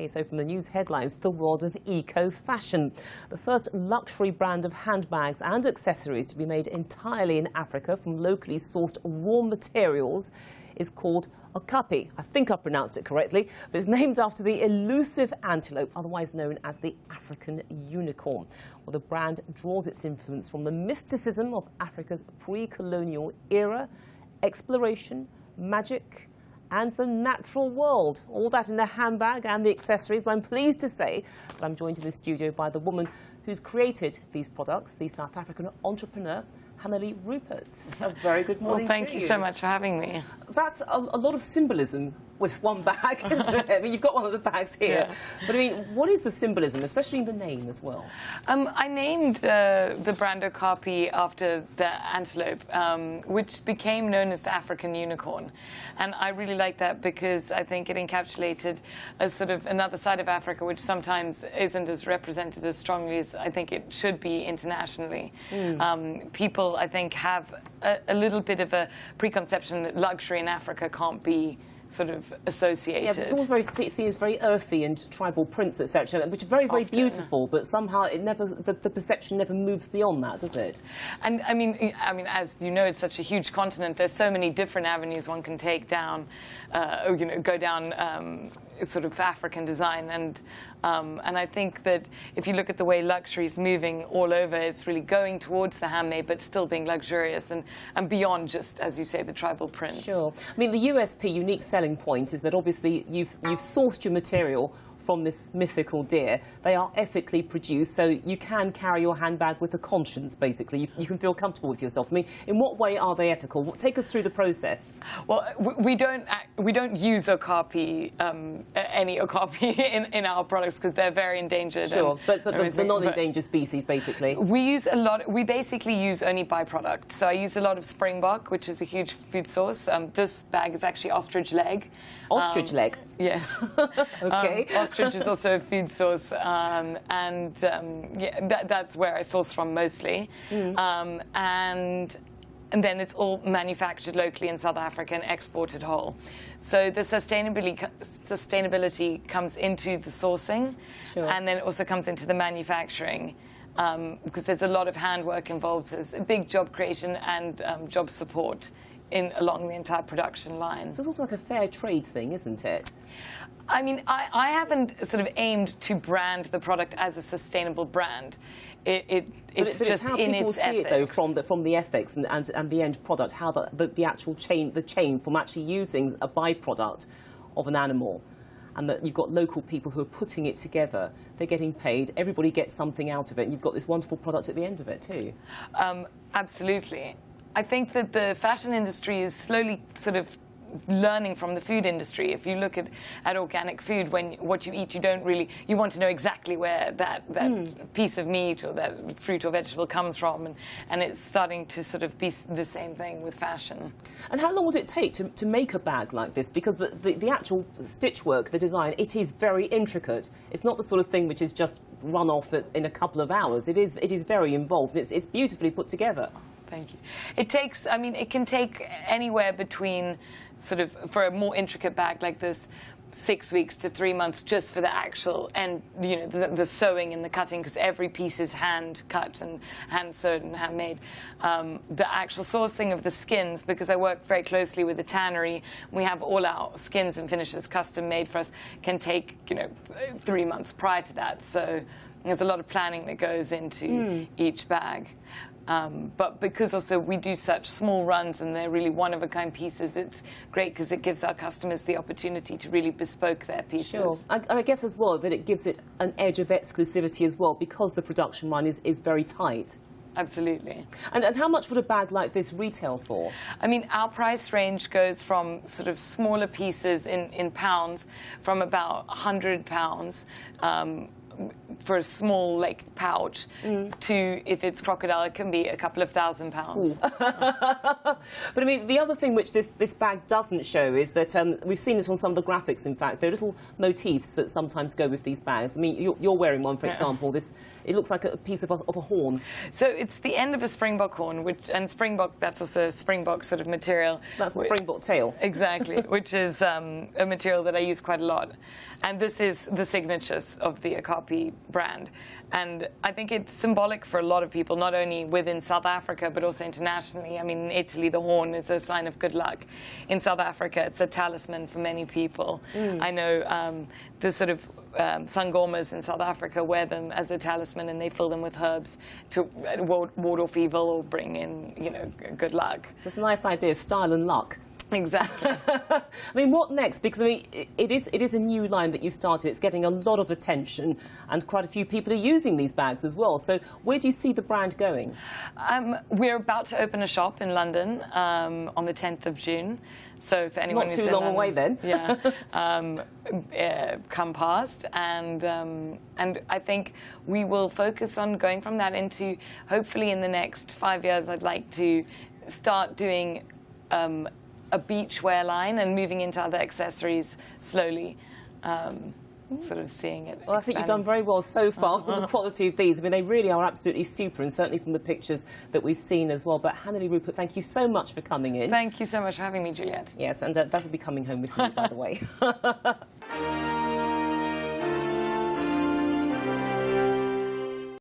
Okay, so from the news headlines to the world of eco-fashion. The first luxury brand of handbags and accessories to be made entirely in Africa from locally sourced raw materials is called Okapi. I think I pronounced it correctly, but it's named after the elusive antelope, otherwise known as the African unicorn. Well, the brand draws its influence from the mysticism of Africa's pre-colonial era, exploration, magic, and the natural world. All that in the handbag and the accessories. Well, I'm pleased to say that I'm joined in the studio by the woman who's created these products, the South African entrepreneur, Hanneli Rupert. A very good morning Well, thank you so much for having me. That's a lot of symbolism with one bag, isn't it? I mean, you've got one of the bags here. Yeah. But I mean, what is the symbolism, especially in the name as well? I named the brand Okapi after the antelope, which became known as the African unicorn. And I really like that because I think it encapsulated a sort of another side of Africa, which sometimes isn't as represented as strongly as I think it should be internationally. People, I think, have a little bit of a preconception that luxury in Africa can't be sort of associated. Yeah, it's all very seen as very earthy and tribal prints, etc., which are very, very beautiful. But somehow it never, the perception never moves beyond that, does it? And I mean, as you know, it's such a huge continent. There's so many different avenues one can take down, go down. Sort of African design, and I think that if you look at the way luxury is moving all over, it's really going towards the handmade, but still being luxurious and beyond just, as you say, the tribal prints. Sure. I mean, the USP, unique selling point, is that obviously you've sourced your material from this mythical deer. They are ethically produced, so you can carry your handbag with a conscience, basically. You can feel comfortable with yourself. I mean, in what way are they ethical? Take us through the process. Well, we don't use Okapi, any Okapi in our products because they're very endangered. Sure, but the non-endangered species, basically. We basically use only byproducts. So I use a lot of springbok, which is a huge food source. This bag is actually ostrich leg. Ostrich leg? Yes. Okay. Ostrich is also a food source, yeah, that's where I source from mostly. And then it's all manufactured locally in South Africa and exported whole. So the sustainability comes into the sourcing, sure, and then it also comes into the manufacturing. Because there's a lot of handwork involved. So there's a big job creation and job support along the entire production line. So it's also like a fair trade thing, isn't it? I mean, I haven't sort of aimed to brand the product as a sustainable brand. It's just how in people its see ethics. it, though, from the ethics and the end product, how the actual chain from actually using a byproduct of an animal, and that you've got local people who are putting it together. They're getting paid. Everybody gets something out of it, and you've got this wonderful product at the end of it too. Absolutely. I think that the fashion industry is slowly sort of learning from the food industry. If you look at organic food, what you eat, you want to know exactly where that piece of meat or that fruit or vegetable comes from, and it's starting to sort of be the same thing with fashion. And how long would it take to make a bag like this? Because the actual stitch work, the design, it is very intricate. It's not the sort of thing which is just run off in a couple of hours. It is very involved. It's beautifully put together. Thank you. It takes, I mean, it can take anywhere between sort of, for a more intricate bag like this, 6 weeks to 3 months just for the actual, and the sewing and the cutting, because every piece is hand cut and hand sewed and handmade. The actual sourcing of the skins, because I work very closely with a tannery, we have all our skins and finishes custom made for us, can take 3 months prior to that. So there's a lot of planning that goes into each bag. But because also we do such small runs and they're really one-of-a-kind pieces, it's great because it gives our customers the opportunity to really bespoke their pieces. Sure. I guess as well that it gives it an edge of exclusivity as well, because the production line is very tight. Absolutely. And how much would a bag like this retail for? I mean, our price range goes from sort of smaller pieces in pounds, from about £100 for a small like pouch to, if it's crocodile, it can be a couple of £1,000s. But I mean, the other thing which this bag doesn't show is that we've seen this on some of the graphics. In fact, there are little motifs that sometimes go with these bags. I mean, you're wearing one, for example. It looks like a piece of a horn. So it's the end of a springbok horn, and springbok, that's also a springbok sort of material. So that's a springbok tail. Exactly, which is a material that I use quite a lot. And this is the signatures of the Okapi brand. And I think it's symbolic for a lot of people, not only within South Africa, but also internationally. I mean, in Italy, the horn is a sign of good luck. In South Africa, it's a talisman for many people. I know the sort of sangomas in South Africa wear them as a talisman, and they fill them with herbs to ward off evil or bring in, you know, good luck. So it's a nice idea, style and luck. Exactly. I mean, what next? Because I mean, it is a new line that you started. It's getting a lot of attention, and quite a few people are using these bags as well. So where do you see the brand going? We're about to open a shop in London on the 10th of June. So for anyone not who's too long away then. Yeah, come past, and I think we will focus on going from that into, hopefully in the next 5 years, I'd like to start doing a beachwear line and moving into other accessories slowly, sort of seeing it. Well, I think you've done very well so far with the quality of these. I mean, they really are absolutely super, and certainly from the pictures that we've seen as well. But Hanneli Rupert, thank you so much for coming in. Thank you so much for having me, Juliet. Yes, and that will be coming home with me, by the way.